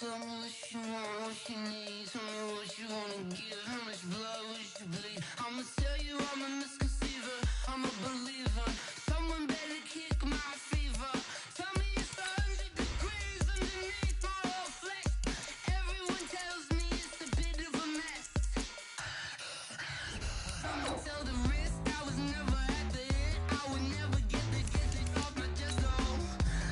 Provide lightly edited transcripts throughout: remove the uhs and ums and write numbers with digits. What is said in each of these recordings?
Tell me what you want, what you need. Tell me what you wanna give. How much blood would you bleed? I'ma tell you I'm a misconceiver. I'm a believer. Someone better kick my fever. Tell me it's 100 degrees underneath my whole flex. Everyone tells me it's a bit of a mess. I'ma tell the risk I was never at the hit. I would never get it off my chest. Oh,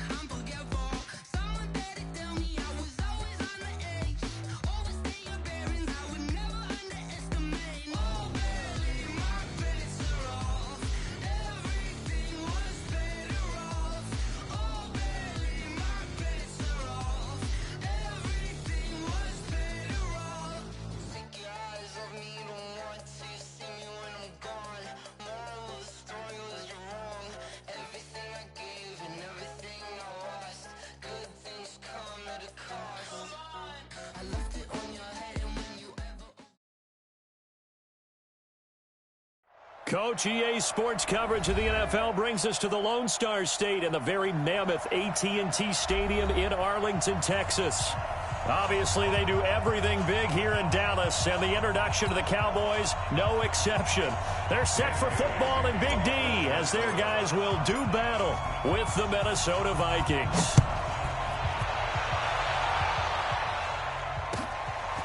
I'm forgetful. Someone better tell me I was always on the edge. Overstay your bearings, I would never underestimate. Oh, barely, my credits are off. Everything was better off. Oh, barely, my credits are off. Everything was better off. Take your eyes off me, don't want to see me when I'm gone. Moral of the story was you're wrong. Everything I gave and everything I lost. Good things come at a cost. I left it on your head and when you ever... Coach, EA Sports coverage of the NFL brings us to the Lone Star State and the very mammoth AT&T Stadium in Arlington, Texas. Obviously, they do everything big here in Dallas, and the introduction to the Cowboys, no exception. They're set for football in Big D as their guys will do battle with the Minnesota Vikings.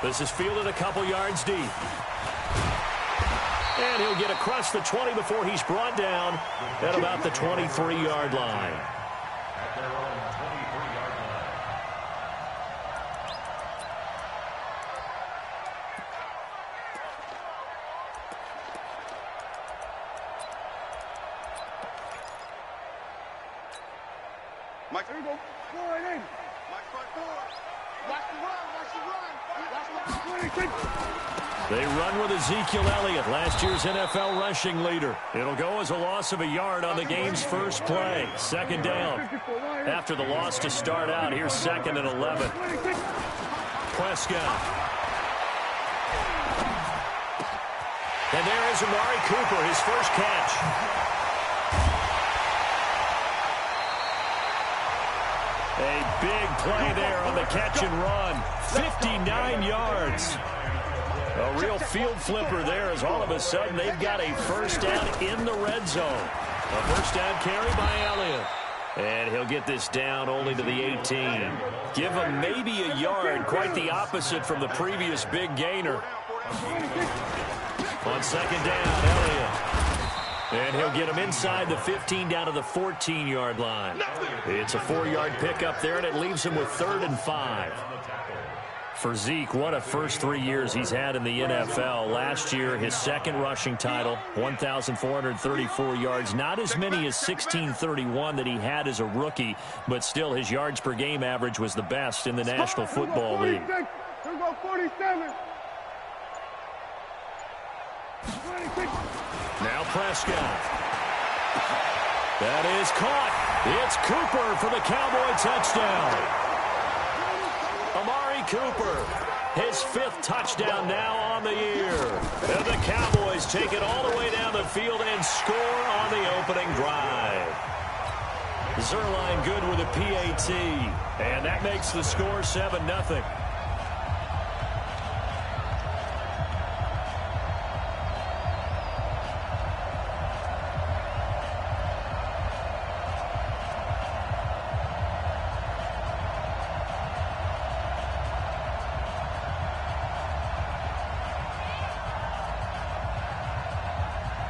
This is fielded a couple yards deep. And he'll get across the 20 before he's brought down at about the 23-yard line. Mike, there you go. Go right in. Mike, front door. Watch the run. Watch the run. Watch the run. They run with Ezekiel Elliott, last year's NFL rushing leader. It'll go as a loss of a yard on the game's first play. Second down. After the loss to start out, here's 2nd and 11. Prescott. And there is Amari Cooper, his first catch. A big play there on the catch and run. 59 yards. A real field flipper there as all of a sudden they've got a first down in the red zone. A first down carry by Elliott. And he'll get this down only to the 18. Give him maybe a yard, quite the opposite from the previous big gainer. On second down, Elliott. And he'll get him inside the 15 down to the 14-yard line. It's a 4-yard pickup there, and it leaves him with 3rd and 5. For Zeke, what a first 3 years he's had in the NFL. Last year, his second rushing title, 1,434 yards. Not as many as 1,631 that he had as a rookie, but still his yards per game average was the best in the National Football League. Here we go, 47. Now Prescott. That is caught. It's Cooper for the Cowboy touchdown. Amari Cooper, his 5th touchdown now on the year. And the Cowboys take it all the way down the field and score on the opening drive. Zerline good with a PAT, and that makes the score 7-0.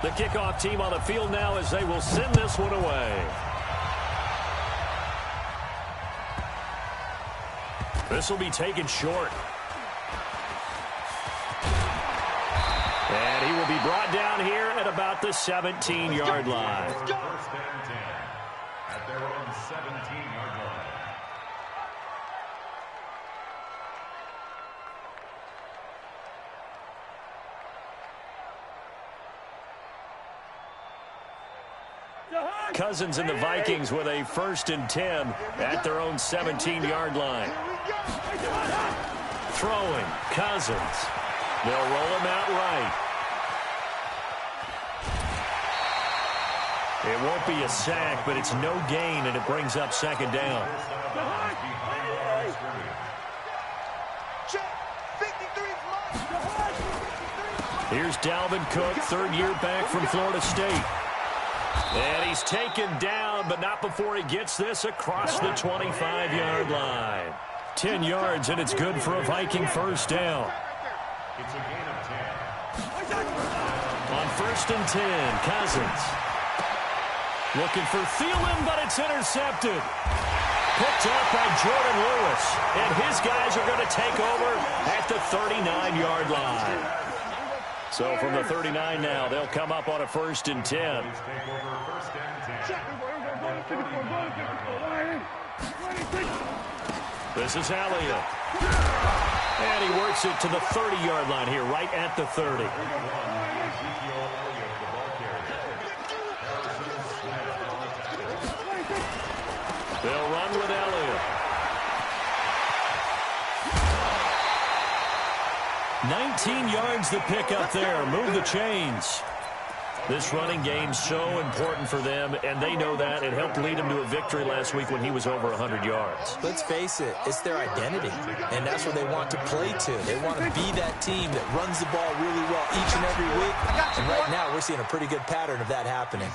The kickoff team on the field now as they will send this one away. This will be taken short. And he will be brought down here at about the 17-yard line. First and 10 at their own 17-yard line. Cousins and the Vikings with a 1st and 10 at their own 17-yard line. Throwing, Cousins. They'll roll him out right. It won't be a sack, but it's no gain, and it brings up 2nd down. Here's Dalvin Cook, third year back from Florida State. And he's taken down, but not before he gets this across the 25-yard line. 10 yards, and it's good for a Viking first down. It's a gain of 10. On 1st and 10, Cousins. Looking for Thielen, but it's intercepted. Picked up by Jordan Lewis. And his guys are going to take over at the 39-yard line. So from the 39 now, they'll come up on a 1st and 10. This is Elliott. And he works it to the 30-yard line here, right at the 30. They'll run with Elliott. 19 yards to pick up there. Move the chains. This running game's so important for them, and they know that. It helped lead them to a victory last week when he was over 100 yards. Let's face it, it's their identity, and that's what they want to play to. They want to be that team that runs the ball really well each and every week, and right now we're seeing a pretty good pattern of that happening.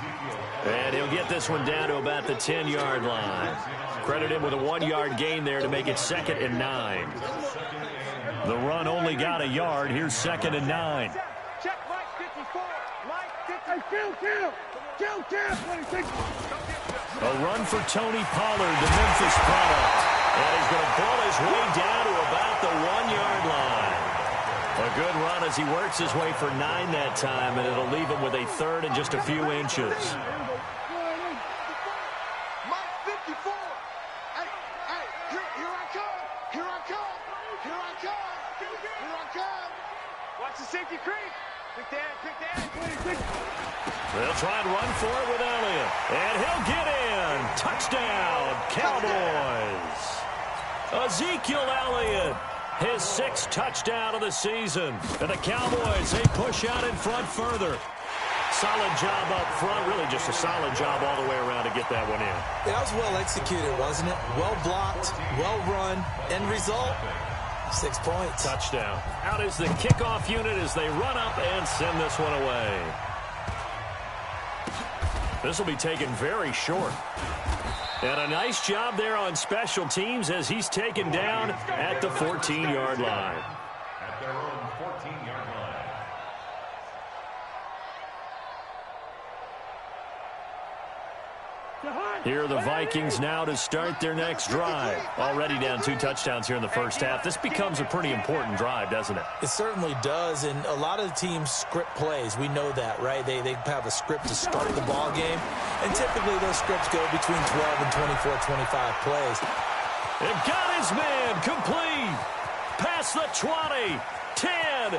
And he'll get this one down to about the 10-yard line. Credit him with a 1-yard gain there to make it 2nd and 9. The run only got a yard. Here's 2nd and 9. Check Mike 54. Mike 50. Hey, kill, 26. A run for Tony Pollard, the Memphis product. And he's going to ball his way down to about the 1-yard line. A good run as he works his way for 9 that time, and it'll leave him with a 3rd and just a few inches. Mike 54. Hey, here I come. Here I come. Watch the safety creep. Quick down. 26. They'll try and run for it with Elliott. And he'll get in. Touchdown, Cowboys. Ezekiel Elliott, his 6th touchdown of the season. And the Cowboys, they push out in front further. Solid job up front. Really just a solid job all the way around to get that one in. That was well executed, wasn't it? Well blocked, well run. End result, 6 points. Touchdown. Out is the kickoff unit as they run up and send this one away. This will be taken very short. And a nice job there on special teams as he's taken down at the 14-yard line. At their own 14-yard line. Here are the Vikings now to start their next drive. Already down 2 touchdowns here in the first half. This becomes a pretty important drive, doesn't it? It certainly does, and a lot of the teams script plays. We know that, right? They have a script to start the ball game, and typically those scripts go between 12 and 24, 25 plays. And got his man complete. Past the 20, 10.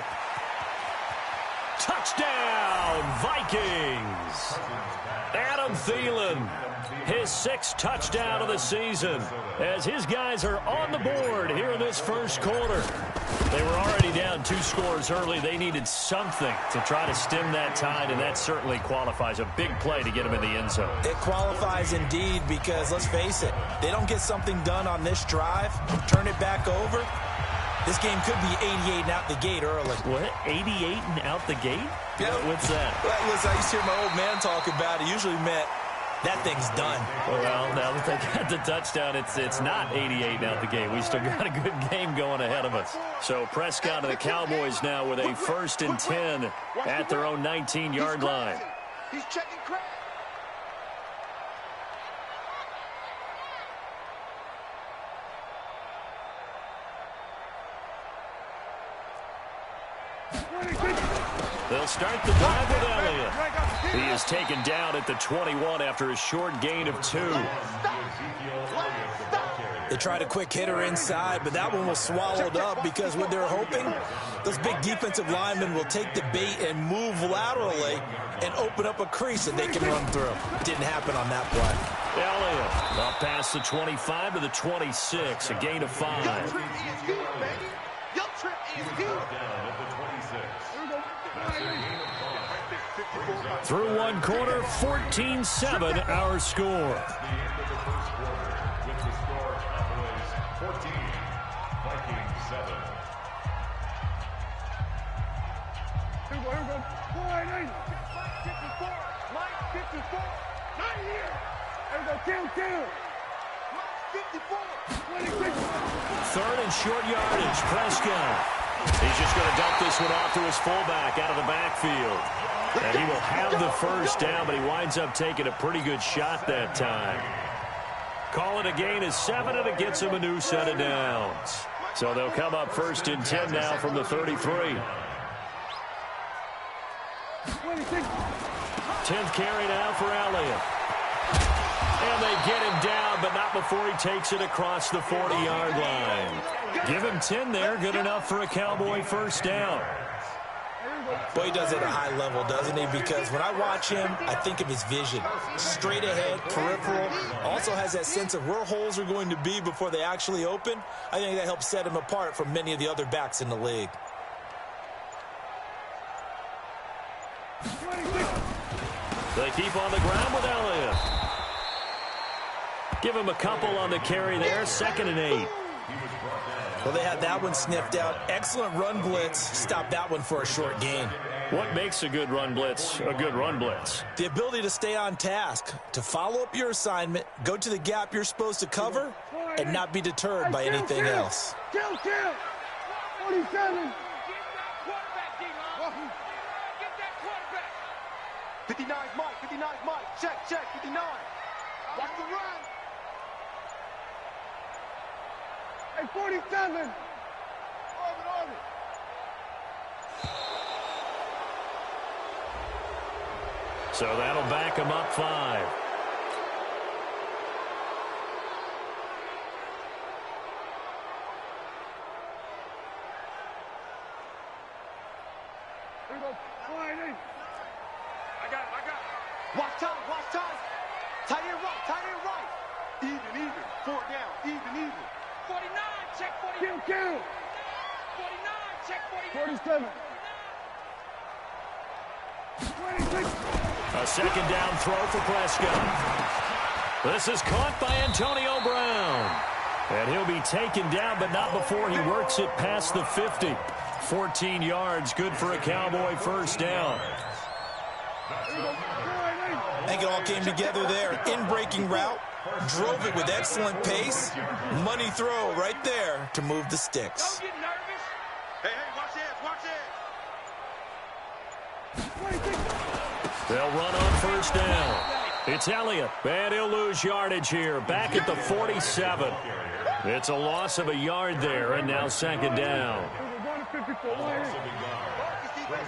Touchdown, Vikings. Adam Thielen, his 6th touchdown of the season, as his guys are on the board here in this first quarter. They were already down 2 scores early. They needed something to try to stem that tide, and that certainly qualifies. A big play to get him in the end zone. It qualifies indeed because, let's face it, they don't get something done on this drive, turn it back over. This game could be 88 and out the gate early. What? 88 and out the gate? Yeah. What's that? Well, listen, I used to hear my old man talk about it. Usually meant that thing's done. Well, now that they got the touchdown, it's not 88 and out the gate. We still got a good game going ahead of us. So Prescott and the Cowboys now with a 1st and 10 at their own 19-yard line. He's checking crack. They'll start the drive with Elliott. He is taken down at the 21 after a short gain of 2. They tried a quick hitter inside, but that one was swallowed up because what they're hoping, those big defensive linemen will take the bait and move laterally and open up a crease that they can run through. Didn't happen on that play. Elliott up past the 25 to the 26, a gain of 5. Through 1 quarter, 14-7 our score. 4-8. 54. Mike 54. Not here. There we go. Kill. Mike 54. 26. Third and short yardage. Prescott. He's just going to dump this one off to his fullback out of the backfield. And he will have the first down, but he winds up taking a pretty good shot that time. Call it a gain of 7, and it gets him a new set of downs. So they'll come up first and 10 now from the 33. 10th carry now for Elliott. And they get him down, but not before he takes it across the 40-yard line. Give him 10 there, good enough for a Cowboy first down. Boy, he does it at a high level, doesn't he? Because when I watch him, I think of his vision. Straight ahead, peripheral. Also has that sense of where holes are going to be before they actually open. I think that helps set him apart from many of the other backs in the league. They keep on the ground with Elliott. Give him a couple on the carry there, 2nd and 8. Well, they had that one sniffed out. Excellent run blitz. Stop that one for a short gain. What makes a good run blitz a good run blitz? The ability to stay on task, to follow up your assignment, go to the gap you're supposed to cover, and not be deterred by anything else. Kill. 47. Get that quarterback. 59's Mike. Check. 59. Watch the run. Hey, 47. Orbit. So that'll back him up 5. Here we go. 4-8. I got it. Watch time. Tight end right. Even. 4 down. Even. 49. Check 49. Kill. 49. Check 49. 47. 26. A second down throw for Prescott. This is caught by Antonio Brown. And he'll be taken down, but not before he works it past the 50. 14 yards, good for a Cowboy first down. I think it all came together there. In-breaking route, drove it with excellent pace. Money throw right there to move the sticks. Don't get nervous. Hey, watch this. They'll run on first down. It's Elliott, and he'll lose yardage here. Back at the 47. It's a loss of a yard there, and now 2nd down. Brings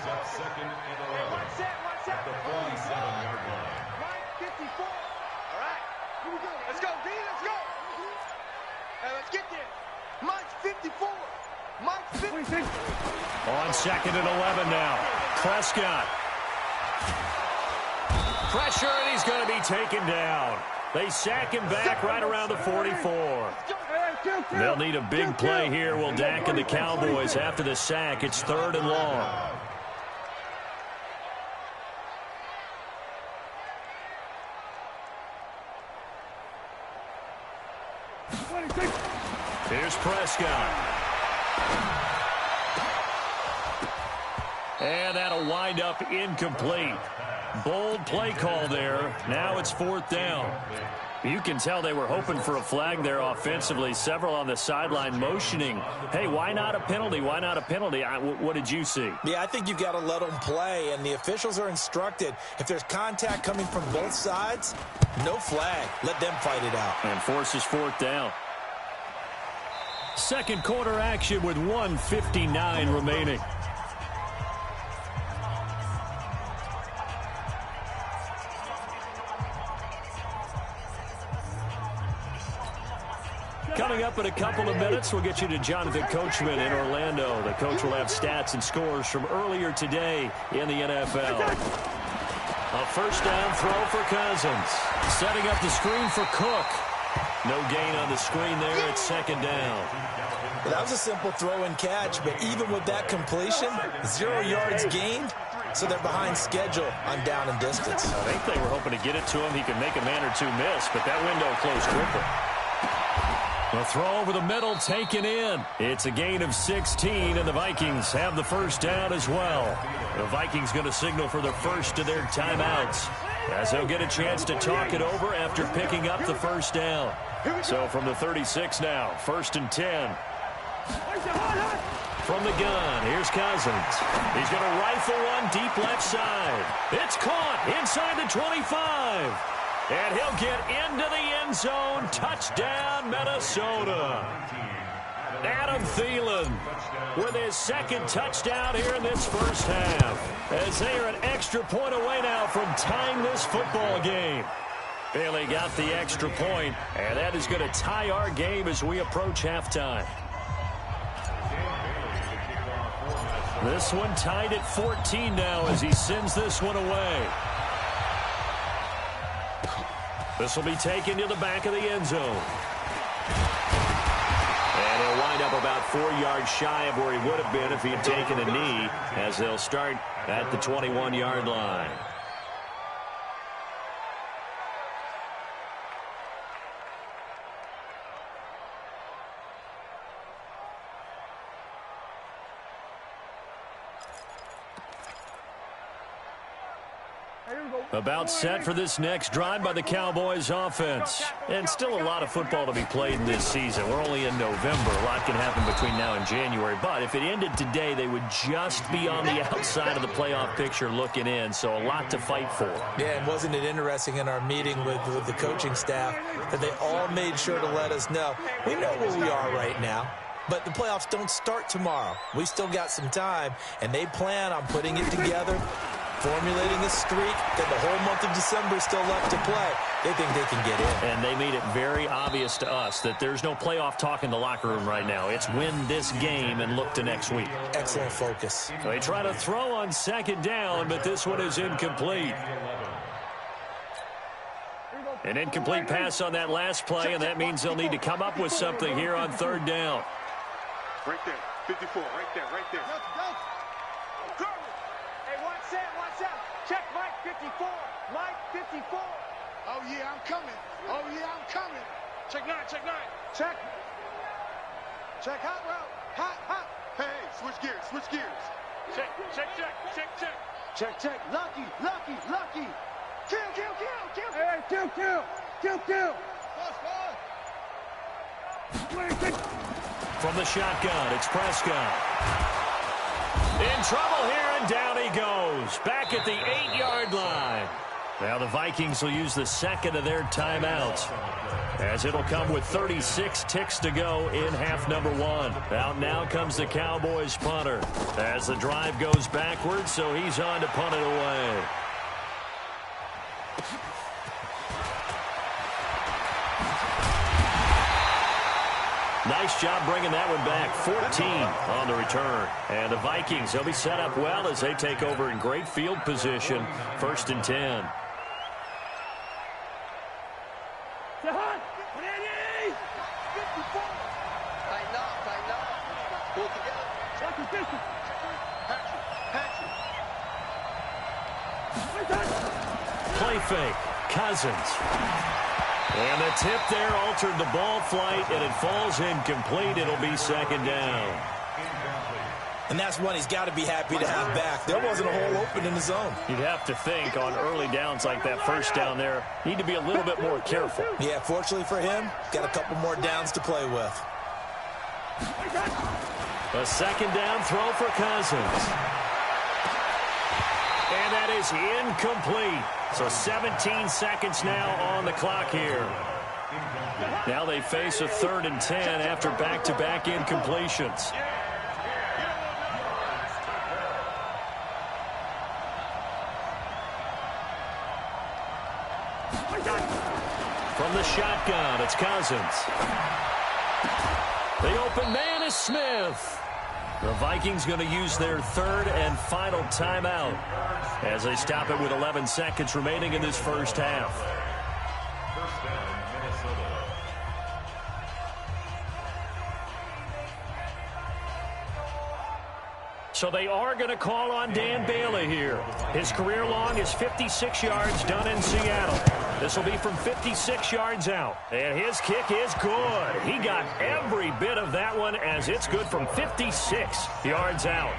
up 2nd and 11 at the 47-yard line. Mike 54. All right. Here we go. Let's go, D. Let's go. Hey, let's get there. Mike's 54. Mike's 56. On 2nd and 11 now. Prescott. Pressure, and he's going to be taken down. They sack him back right around the 44. They'll need a big play here. Will Dak and the Cowboys after the sack. It's 3rd and long. Here's Prescott. And that'll wind up incomplete. Bold play call there. Now it's 4th down. You can tell they were hoping for a flag there offensively. Several on the sideline motioning, hey, why not a penalty? Why not a penalty? What did you see? Yeah, I think you've got to let them play, and the officials are instructed. If there's contact coming from both sides, no flag. Let them fight it out. And forces 4th down. Second quarter action with 1:59 remaining. Coming up in a couple of minutes, we'll get you to Jonathan Coachman in Orlando. The coach will have stats and scores from earlier today in the NFL. A first down throw for Cousins. Setting up the screen for Cook. No gain on the screen there. It's 2nd down. Well, that was a simple throw and catch, but even with that completion, 0 yards gained, so they're behind schedule on down and distance. I think they were hoping to get it to him. He could make a man or two miss, but that window closed quickly. The throw over the middle taken in. It's a gain of 16, and the Vikings have the first down as well. The Vikings going to signal for the first of their timeouts, as they'll get a chance to talk it over after picking up the first down. So from the 36 now, 1st and 10. From the gun, here's Cousins. He's going to rifle one deep left side. It's caught inside the 25. And he'll get into the end zone. Touchdown, Minnesota. Adam Thielen with his second touchdown here in this first half, as they are an extra point away now from tying this football game. Bailey got the extra point, and that is going to tie our game as we approach halftime. This one tied at 14 now as he sends this one away. This will be taken to the back of the end zone. And he'll wind up about 4 yards shy of where he would have been if he had taken a knee, as they'll start at the 21-yard line. About set for this next drive by the Cowboys offense. And still a lot of football to be played in this season. We're only in November. A lot can happen between now and January. But if it ended today, they would just be on the outside of the playoff picture looking in. So a lot to fight for. Yeah, and wasn't it interesting in our meeting with the coaching staff that they all made sure to let us know, we know where we are right now. But the playoffs don't start tomorrow. We still got some time, and they plan on putting it together, formulating a streak, that the whole month of December is still left to play. They think they can get in. And they made it very obvious to us that there's no playoff talk in the locker room right now. It's win this game and look to next week. Excellent focus. So they try to throw on second down, but this one is incomplete. An incomplete pass on that last play, and that means they'll need to come up with something here on third down. Right there, 54, right there, right there. Hey, watch out. Check Mike 54. Mike 54. Oh, yeah, I'm coming. Check 9. Check hot route. Hot. Hey, switch gears. Check. Lucky. Kill. Hey, kill. From the shotgun, it's Prescott. In trouble here, and down he goes. Back at the 8-yard line. Now the Vikings will use the second of their timeouts, as it'll come with 36 ticks to go in half number 1. Out now comes the Cowboys punter, as the drive goes backwards, so he's on to punt it away. Nice job bringing that one back. 14 on the return. And the Vikings, they'll be set up well as they take over in great field position. 1st and 10. Play fake. Cousins. And the tip there altered the ball flight, and it falls incomplete. It'll be second down. And that's one he's got to be happy to have back. There wasn't a hole open in the zone. You'd have to think on early downs like that first down there, need to be a little bit more careful. Yeah, fortunately for him, got a couple more downs to play with. A second down throw for Cousins. And that is incomplete. So 17 seconds now on the clock here. Now they face a 3rd and 10 after back-to-back incompletions. From the shotgun, it's Cousins. The open man is Smith. The Vikings going to use their 3rd and final timeout as they stop it with 11 seconds remaining in this first half. First down, Minnesota. So they are going to call on Dan Bailey here. His career long is 56 yards done in Seattle. This will be from 56 yards out. And his kick is good. He got every bit of that one as it's good from 56 yards out.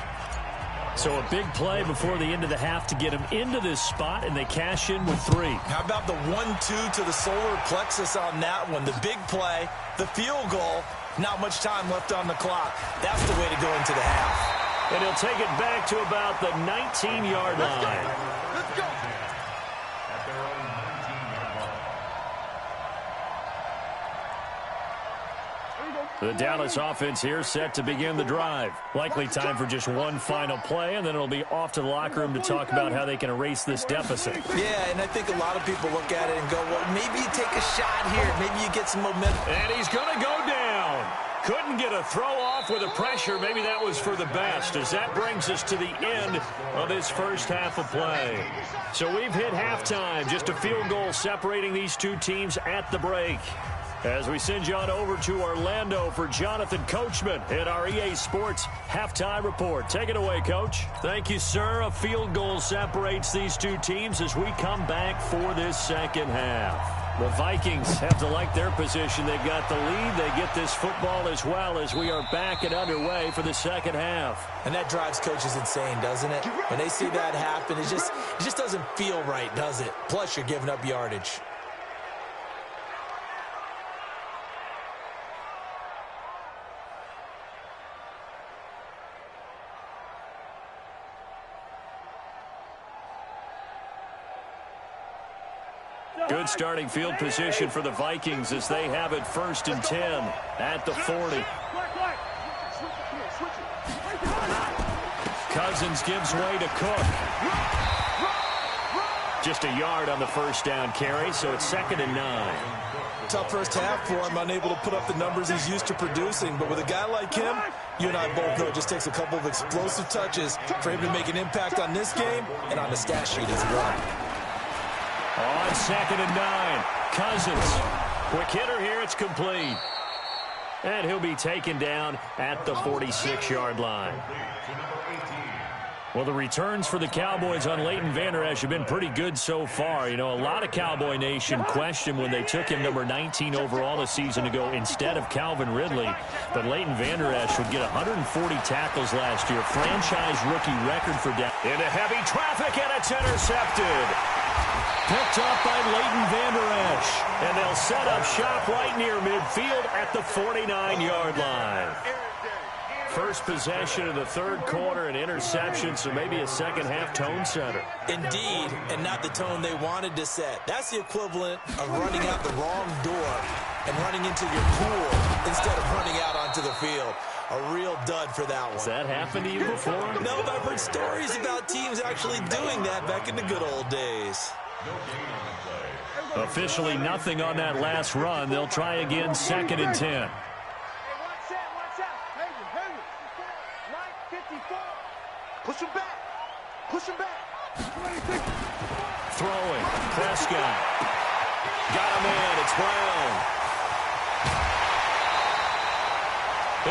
So a big play before the end of the half to get him into this spot, and they cash in with 3. How about the 1-2 to the solar plexus on that one? The big play, the field goal, not much time left on the clock. That's the way to go into the half. And he'll take it back to about the 19-yard line. Let's go. At their own 19-yard line. The Dallas offense here set to begin the drive. Likely time for just one final play, and then it'll be off to the locker room to talk about how they can erase this deficit. Yeah, and I think a lot of people look at it and go, well, maybe you take a shot here. Maybe you get some momentum. And he's going to go down. Couldn't get a throw off with the pressure. Maybe that was for the best, as that brings us to the end of this first half of play. So we've hit halftime. Just a field goal separating these two teams at the break. As we send you on over to Orlando for Jonathan Coachman at our EA Sports Halftime Report. Take it away, Coach. Thank you, sir. A field goal separates these two teams as we come back for this second half. The Vikings have to like their position. They've got the lead. They get this football as well as we are back and underway for the second half. And that drives coaches insane, doesn't it? When they see that happen, it just doesn't feel right, does it? Plus, you're giving up yardage. Good starting field position for the Vikings as they have it 1st and 10 at the 40. Cousins gives way to Cook. Just a yard on the first down carry, so it's 2nd and 9. Tough first half for him, unable to put up the numbers he's used to producing. But with a guy like him, you and I both know it just takes a couple of explosive touches for him to make an impact on this game and on the stat sheet as well. On 2nd and 9, Cousins. Quick hitter here, it's complete. And he'll be taken down at the 46-yard line. Well, the returns for the Cowboys on Leighton Vander Esch have been pretty good so far. You know, a lot of Cowboy Nation questioned when they took him number 19 overall a season ago instead of Calvin Ridley. But Leighton Vander Esch would get 140 tackles last year. Franchise rookie record for Dallas. Into heavy traffic, and it's intercepted. Picked up by Leighton Vander Esch. And they'll set up shop right near midfield at the 49-yard line. First possession of the third quarter, an interception, so maybe a second-half tone setter. Indeed, and not the tone they wanted to set. That's the equivalent of running out the wrong door and running into your pool instead of running out onto the field. A real dud for that one. Has that happened to you before? No, but I've heard stories about teams actually doing that back in the good old days. Officially nothing on that last run. They'll try again, 2nd and 10. Push him back. Push him back. Throwing. Prescott. Got him in. It's Brown.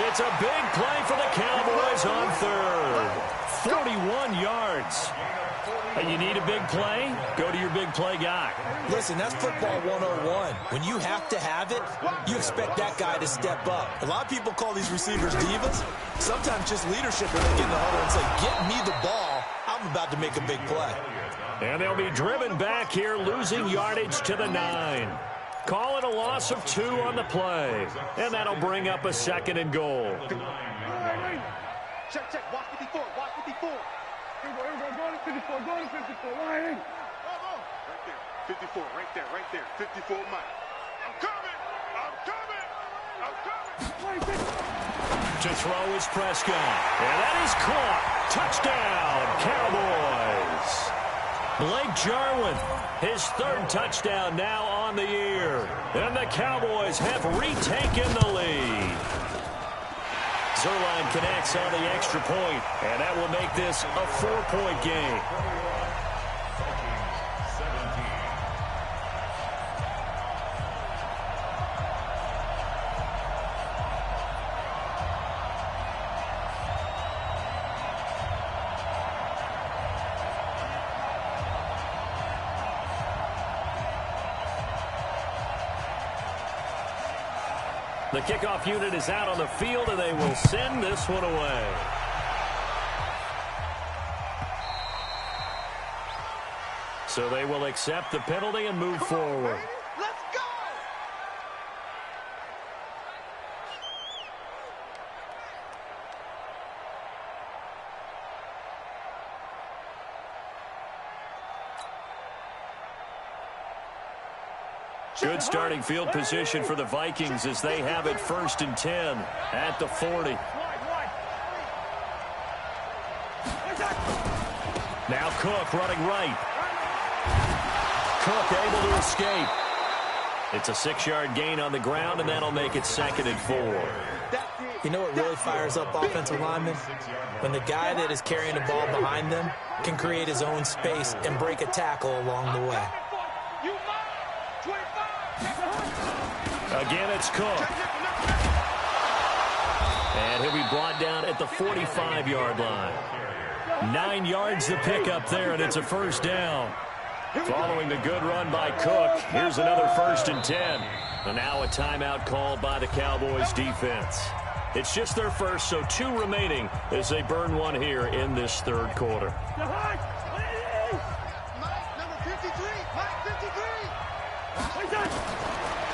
It's a big play for the Cowboys on third. 41 yards. You need a big play? Go to your big play guy. Listen, that's football 101. When you have to have it, you expect that guy to step up. A lot of people call these receivers divas. Sometimes just leadership when they get in the huddle and say, get me the ball. I'm about to make a big play. And they'll be driven back here, losing yardage to the 9. Call it a loss of 2 on the play. And that'll bring up a 2nd and goal. Check, check. Watch 54. Watch 54. Here we go. Go to 54. Go to 54. Line. Right there. 54. Right there. Right there. 54 Mike. I'm coming. I'm coming. I'm coming. To throw is Prescott. And that is caught. Touchdown, Cowboys. Blake Jarwin, his 3rd touchdown now on the year. And the Cowboys have retaken the lead. Zerline connects on the extra point, and that will make this a 4-point game. The kickoff unit is out on the field, and they will send this one away. So they will accept the penalty and move forward. Let's go! Good starting field position for the Vikings as they have it 1st and 10 at the 40. Now Cook running right. Cook able to escape. It's a 6-yard gain on the ground, and that'll make it 2nd and 4. You know what really fires up offensive linemen? When the guy that is carrying the ball behind them can create his own space and break a tackle along the way. Again, it's Cook. And he'll be brought down at the 45-yard line. 9 yards to pick up there, and it's a 1st down. Following the good run by Cook, here's another 1st and 10. And now a timeout called by the Cowboys defense. It's just their first, so 2 remaining as they burn one here in this 3rd quarter.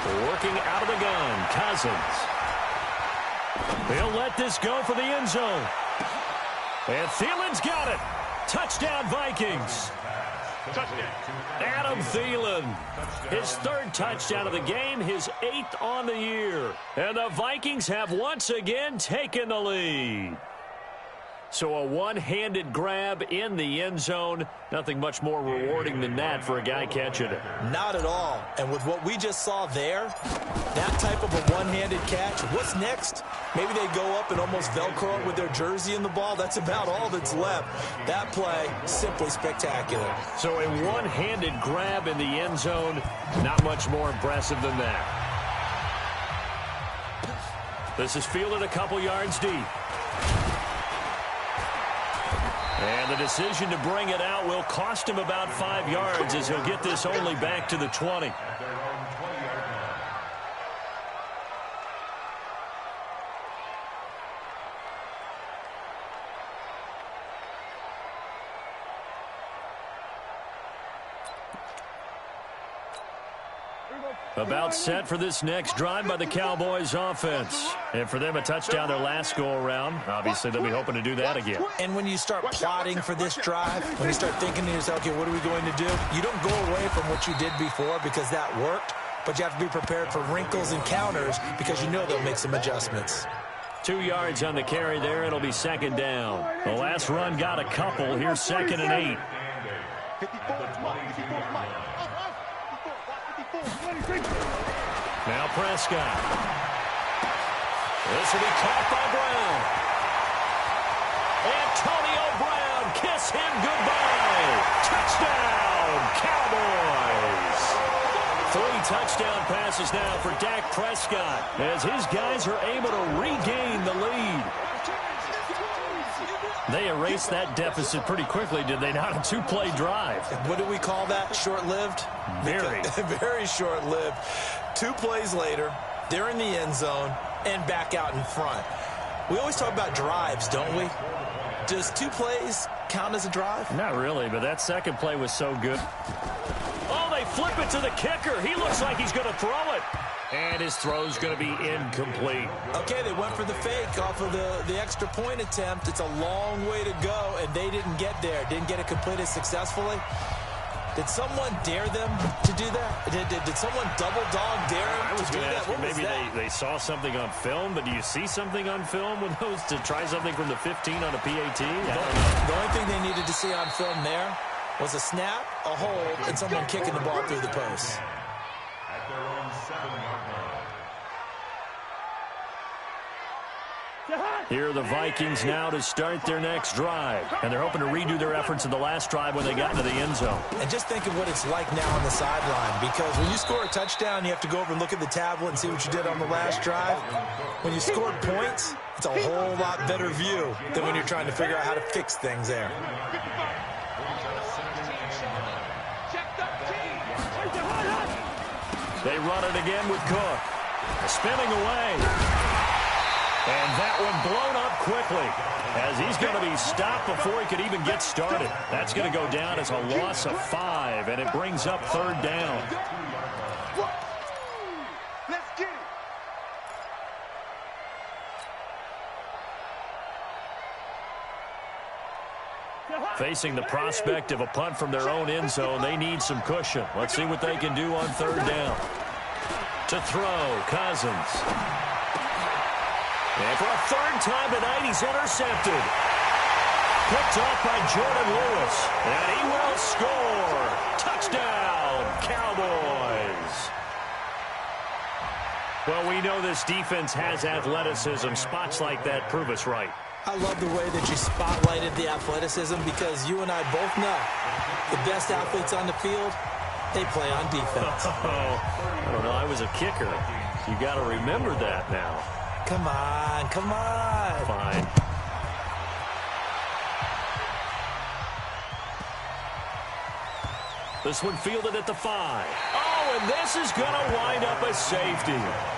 Working out of the gun, Cousins. He'll let this go for the end zone. And Thielen's got it. Touchdown, Vikings. Adam Thielen, his 3rd touchdown of the game, his 8th on the year. And the Vikings have once again taken the lead. So a one-handed grab in the end zone. Nothing much more rewarding than that for a guy catching it. Not at all. And with what we just saw there, that type of a one-handed catch, what's next? Maybe they go up and almost Velcro it with their jersey in the ball. That's about all that's left. That play, simply spectacular. So a one-handed grab in the end zone, not much more impressive than that. This is fielded a couple yards deep. And the decision to bring it out will cost him about 5 yards as he'll get this only back to the 20. About set for this next drive by the Cowboys offense. And for them, a touchdown their last go-around. Obviously, they'll be hoping to do that again. And when you start plotting for this drive, when you start thinking to yourself, okay, what are we going to do? You don't go away from what you did before because that worked, but you have to be prepared for wrinkles and counters because you know they'll make some adjustments. 2 yards on the carry there. It'll be 2nd down. The last run got a couple. Here's 2nd and 8. Now Prescott. This will be caught by Brown. Antonio Brown, kiss him goodbye. Touchdown, Cowboys. 3 touchdown passes now for Dak Prescott as his guys are able to regain the lead. They erased that deficit pretty quickly, did they not? A 2-play drive. What do we call that? Short-lived? Very. Very short-lived. 2 plays later, they're in the end zone and back out in front. We always talk about drives, don't we? Does 2 plays count as a drive? Not really, but that second play was so good. Oh, they flip it to the kicker. He looks like he's going to throw it. And his throw's going to be incomplete. Okay, they went for the fake off of the extra point attempt. It's a long way to go, and they didn't get there. Didn't get it completed successfully. Did someone dare them to do that? Did someone double-dog dare them to do that? What was that? Maybe they saw something on film, but do you see something on film with those to try something from the 15 on a PAT? The only thing they needed to see on film there was a snap, a hold, and someone kicking the ball through the post. At their own 7-yard line. Here are the Vikings now to start their next drive. And they're hoping to redo their efforts in the last drive when they got into the end zone. And just think of what it's like now on the sideline, because when you score a touchdown, you have to go over and look at the tablet and see what you did on the last drive. When you scored points, it's a whole lot better view than when you're trying to figure out how to fix things there. They run it again with Cook. Spinning away. And that one blown up quickly as he's going to be stopped before he could even get started. That's going to go down as a loss of 5, and it brings up 3rd down. Let's get it. Facing the prospect of a punt from their own end zone, they need some cushion. Let's see what they can do on 3rd down. To throw, Cousins. And for a 3rd time tonight, he's intercepted. Picked off by Jordan Lewis. And he will score. Touchdown, Cowboys. Well, we know this defense has athleticism. Spots like that prove us right. I love the way that you spotlighted the athleticism because you and I both know the best athletes on the field, they play on defense. I don't know. I was a kicker. You got to remember that now. Come on, come on. Fine. This one fielded at the 5. Oh, and this is going to wind up a safety.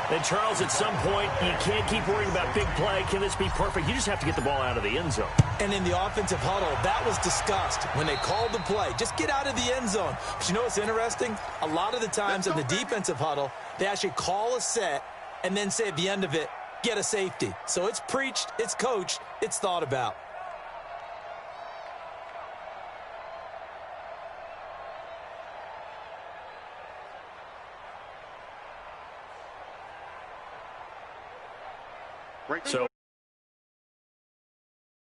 And, Charles, at some point, you can't keep worrying about big play. Can this be perfect? You just have to get the ball out of the end zone. And in the offensive huddle, that was discussed when they called the play. Just get out of the end zone. But you know what's interesting? A lot of the times in the defensive huddle, they actually call a set and then say at the end of it, get a safety. So it's preached, it's coached, it's thought about. So